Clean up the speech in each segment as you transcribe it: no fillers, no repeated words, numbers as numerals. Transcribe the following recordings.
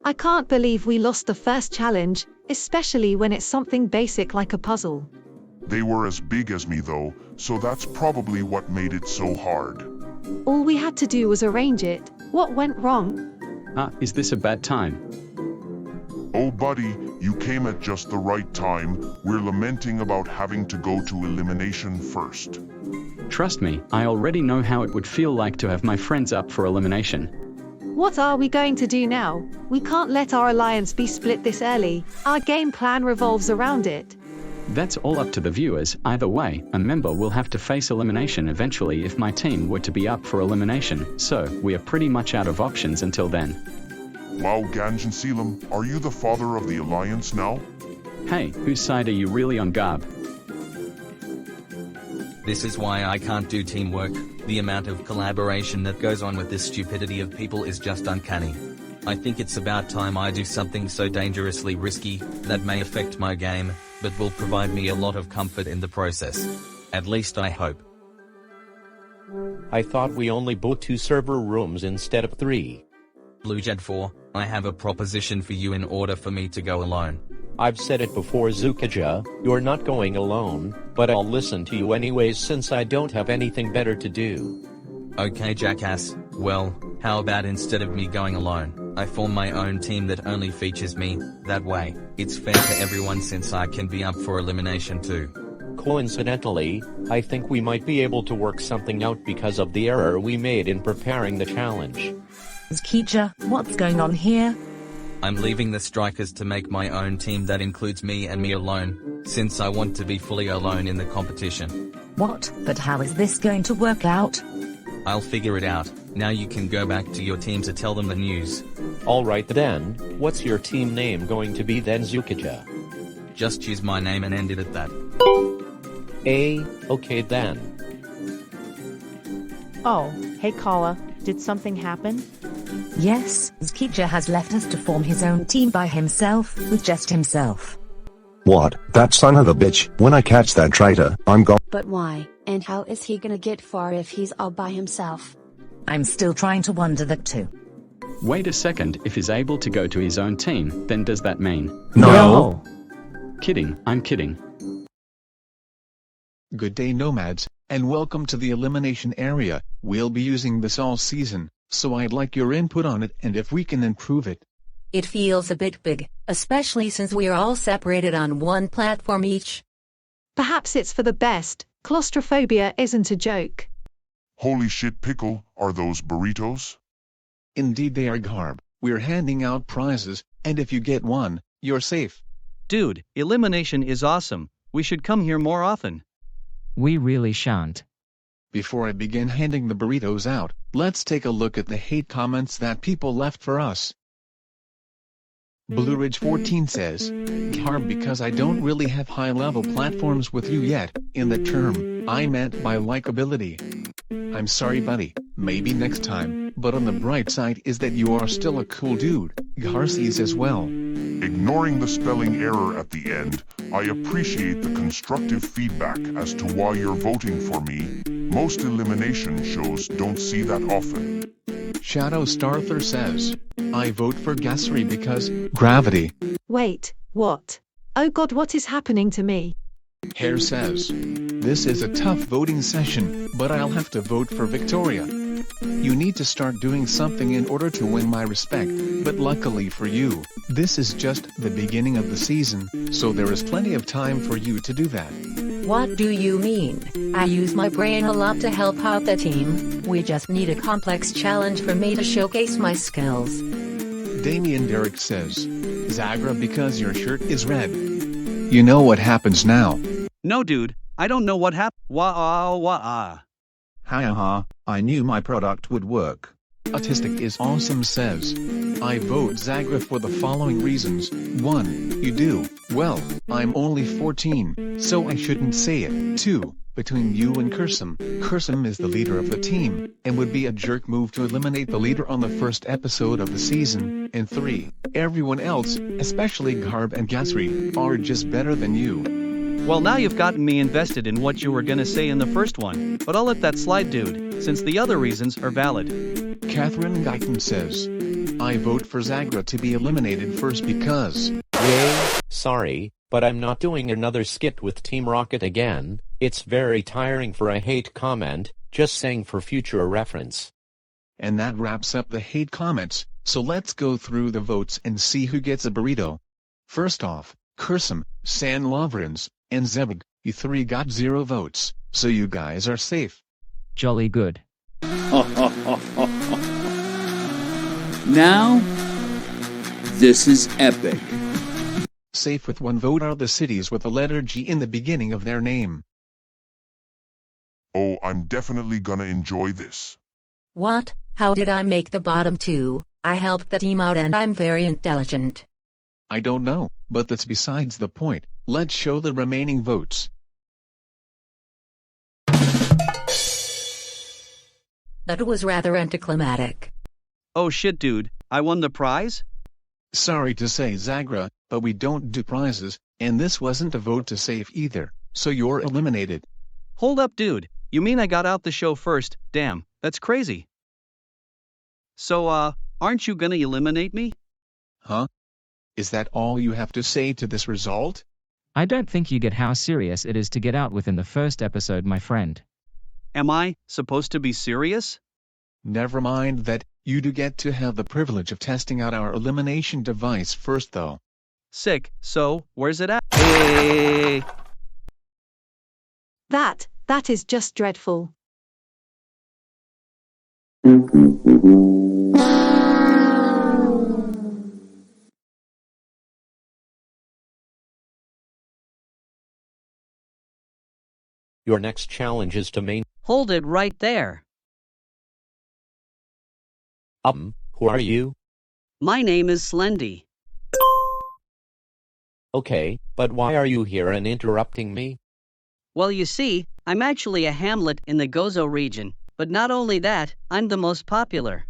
I can't believe we lost the first challenge, especially when it's something basic like a puzzle. They were as big as me though, so that's probably what made it so hard. All we had to do was arrange it. What went wrong? Is this a bad time? Oh buddy, you came at just the right time. We're lamenting about having to go to elimination first. Trust me, I already know how it would feel like to have my friends up for elimination. What are we going to do now? We can't let our alliance be split this early. Our game plan revolves around it. That's all up to the viewers. Either way, a member will have to face elimination eventually if my team were to be up for elimination, so we are pretty much out of options until then. Wow, Ganjan Selim, are you the father of the alliance now? Hey, whose side are you really on, Garb? This is why I can't do teamwork. The amount of collaboration that goes on with this stupidity of people is just uncanny. I think it's about time I do something so dangerously risky, that may affect my game, but will provide me a lot of comfort in the process. At least I hope. I thought we only booked 2 server rooms instead of 3. Bluejed 4, I have a proposition for you in order for me to go alone. I've said it before, Zukija, you're not going alone, but I'll listen to you anyways since I don't have anything better to do. Okay jackass, well, how about instead of me going alone, I form my own team that only features me. That way, it's fair for everyone since I can be up for elimination too. Coincidentally, I think we might be able to work something out because of the error we made in preparing the challenge. Zukija, what's going on here? I'm leaving the strikers to make my own team that includes me and me alone, since I want to be fully alone in the competition. What? But how is this going to work out? I'll figure it out. Now you can go back to your team to tell them the news. Alright then, what's your team name going to be then, Zukija? Just choose my name and end it at that. Okay then. Oh, hey Kala, did something happen? Yes, Zukija has left us to form his own team by himself, with just himself. What? That son of a bitch. When I catch that traitor, I'm gone. But why, and how is he gonna get far if he's all by himself? I'm still trying to wonder that too. Wait a second, if he's able to go to his own team, then does that mean? No. Kidding, I'm kidding. Good day nomads, and welcome to the elimination area. We'll be using this all season, so I'd like your input on it and if we can improve it. It feels a bit big, especially since we are all separated on one platform each. Perhaps it's for the best. Claustrophobia isn't a joke. Holy shit pickle, are those burritos? Indeed they are, Garb. We're handing out prizes, and if you get one, you're safe. Dude, elimination is awesome. We should come here more often. We really shan't. Before I begin handing the burritos out, let's take a look at the hate comments that people left for us. Blue Ridge 14 says, Garb, because I don't really have high-level platforms with you yet, in the term, I meant by likability. I'm sorry buddy, maybe next time, but on the bright side is that you are still a cool dude, Garces as well. Ignoring the spelling error at the end, I appreciate the constructive feedback as to why you're voting for me. Most elimination shows don't see that often. Shadow Starther says, I vote for Gassery because gravity. Wait, what? Oh god, what is happening to me? Hare says, this is a tough voting session, but I'll have to vote for Victoria. You need to start doing something in order to win my respect, but luckily for you, this is just the beginning of the season, so there is plenty of time for you to do that. What do you mean? I use my brain a lot to help out the team. We just need a complex challenge for me to showcase my skills. Damien Derrick says, Zagra, because your shirt is red. You know what happens now. No dude, I don't know what happened. Wah-ah-wah-ah. Ha-ha, I knew my product would work. Autistic is awesome says, I vote Zagra for the following reasons. 1. You do, well, I'm only 14, so I shouldn't say it. 2. Between you and Kursum. Kursum is the leader of the team, and would be a jerk move to eliminate the leader on the first episode of the season. And 3. Everyone else, especially Garb and Gasri, are just better than you. Well, now you've gotten me invested in what you were gonna say in the first one, but I'll let that slide dude, since the other reasons are valid. Catherine Guyton says, I vote for Zagra to be eliminated first because... Yay, sorry, but I'm not doing another skit with Team Rocket again. It's very tiring for a hate comment, just saying for future reference. And that wraps up the hate comments, so let's go through the votes and see who gets a burrito. First off, Kursum, San Lovrans, and Zebug, you three got 0 votes, so you guys are safe. Jolly good. Now, this is epic. Safe with 1 vote are the cities with the letter G in the beginning of their name. Oh, I'm definitely gonna enjoy this. What? How did I make the bottom 2? I helped the team out and I'm very intelligent. I don't know, but that's besides the point. Let's show the remaining votes. That was rather anticlimactic. Oh shit, dude, I won the prize? Sorry to say, Zagra, but we don't do prizes, and this wasn't a vote to save either, so you're eliminated. Hold up, dude. You mean I got out the show first? Damn, that's crazy. So, aren't you gonna eliminate me? Huh? Is that all you have to say to this result? I don't think you get how serious it is to get out within the first episode, my friend. Am I supposed to be serious? Never mind that, you do get to have the privilege of testing out our elimination device first though. Sick, so, where's it at? Hey! That is just dreadful. Your next challenge is to main... Hold it right there. Who are you? My name is Slendy. Okay, but why are you here and interrupting me? Well, you see, I'm actually a hamlet in the Gozo region, but not only that, I'm the most popular.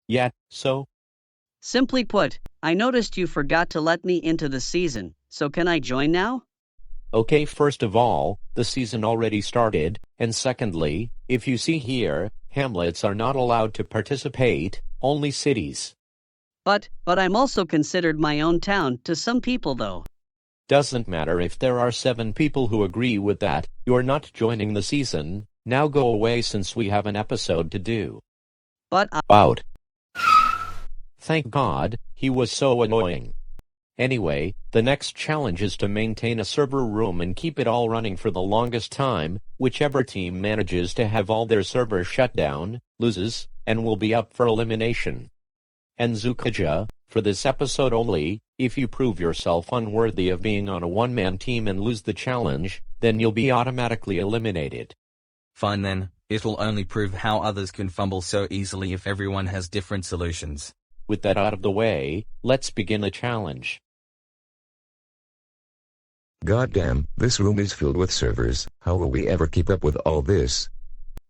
Yeah, so? Simply put, I noticed you forgot to let me into the season, so can I join now? Okay, first of all, the season already started, and secondly, if you see here, hamlets are not allowed to participate, only cities. But I'm also considered my own town to some people though. Doesn't matter if there are 7 people who agree with that, you're not joining the season, now go away since we have an episode to do. But Out. Thank God, he was so annoying. Anyway, the next challenge is to maintain a server room and keep it all running for the longest time. Whichever team manages to have all their servers shut down, loses, and will be up for elimination. And Zukaja, for this episode only, if you prove yourself unworthy of being on a one-man team and lose the challenge, then you'll be automatically eliminated. Fine then, it'll only prove how others can fumble so easily if everyone has different solutions. With that out of the way, let's begin the challenge. Goddamn, this room is filled with servers. How will we ever keep up with all this?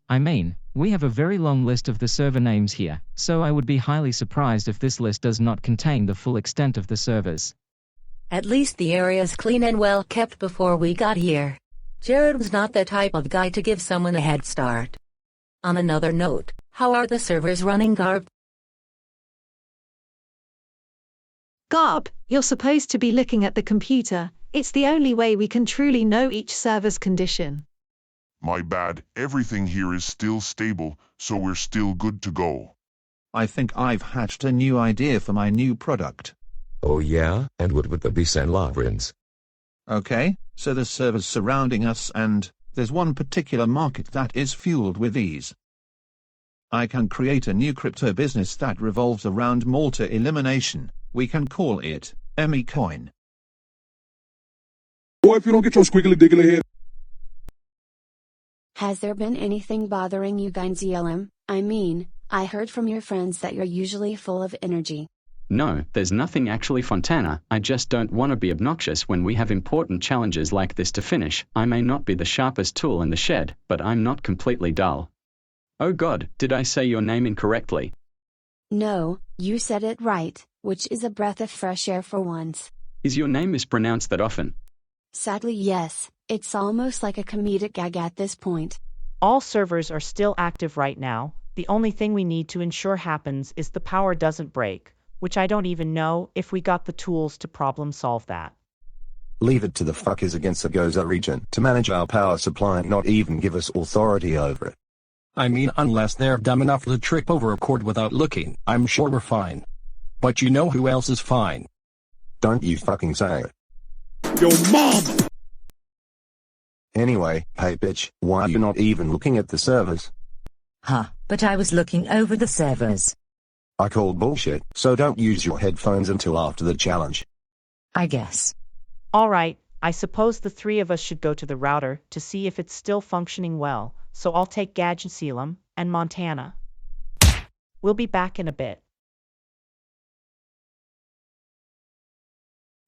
I mean, we have a very long list of the server names here, so I would be highly surprised if this list does not contain the full extent of the servers. At least the area's clean and well kept before we got here. Jared was not the type of guy to give someone a head start. On another note, how are the servers running, Garb? Garb, you're supposed to be looking at the computer. It's the only way we can truly know each server's condition. My bad, everything here is still stable, so we're still good to go. I think I've hatched a new idea for my new product. Oh yeah, and what would the be San Lovrans? Okay, so there's servers surrounding us and there's one particular market that is fueled with these. I can create a new crypto business that revolves around Malta elimination. We can call it ME Coin. Boy, if you don't get your squiggly diggly head. Has there been anything bothering you guys, ELM? I mean, I heard from your friends that you're usually full of energy. No, there's nothing actually, Fontana. I just don't want to be obnoxious when we have important challenges like this to finish. I may not be the sharpest tool in the shed, but I'm not completely dull. Oh God, did I say your name incorrectly? No, you said it right, which is a breath of fresh air for once. Is your name mispronounced that often? Sadly, yes. It's almost like a comedic gag at this point. All servers are still active right now, The only thing we need to ensure happens is the power doesn't break, which I don't even know if we got the tools to problem solve that. Leave it to the fuckers against the Gozo region to manage our power supply and not even give us authority over it. I mean, unless they're dumb enough to trip over a cord without looking, I'm sure we're fine. But you know who else is fine? Don't you fucking say it. Yo, mom! Anyway, hey bitch, why are you not even looking at the servers? Huh, but I was looking over the servers. I call bullshit, so don't use your headphones until after the challenge. I guess. All right, I suppose the three of us should go to the router to see if it's still functioning well, so I'll take Gadgetsealum and Montana. We'll be back in a bit.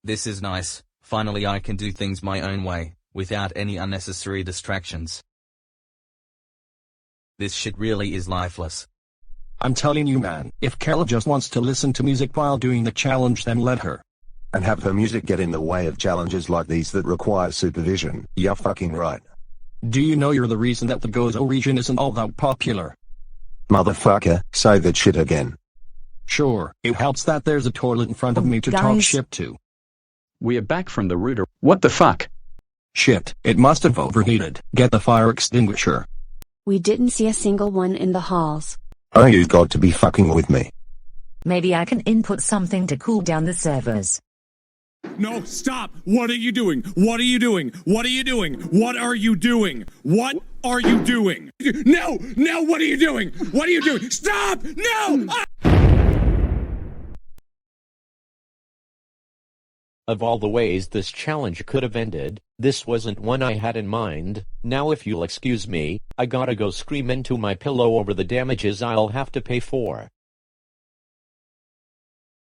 This is nice. Finally I can do things my own way, without any unnecessary distractions. This shit really is lifeless. I'm telling you, man, if Carol just wants to listen to music while doing the challenge, then let her. And have her music get in the way of challenges like these that require supervision. You're fucking right. Do you know you're the reason that the Gozo region isn't all that popular? Motherfucker, say that shit again. Sure, it helps that there's a toilet in front of me to talk guys. shit to. We are back from the router. What the fuck? Shit, it must have overheated. Get the fire extinguisher. We didn't see a single one in the halls. Oh, you got to be fucking with me. Maybe I can input something to cool down the servers. No, stop! What are you doing? What are you doing? What are you doing? What are you doing? What are you doing? No! No, what are you doing? What are you doing? Stop! No! Of all the ways this challenge could have ended, this wasn't one I had in mind. Now if you'll excuse me, I gotta go scream into my pillow over the damages I'll have to pay for.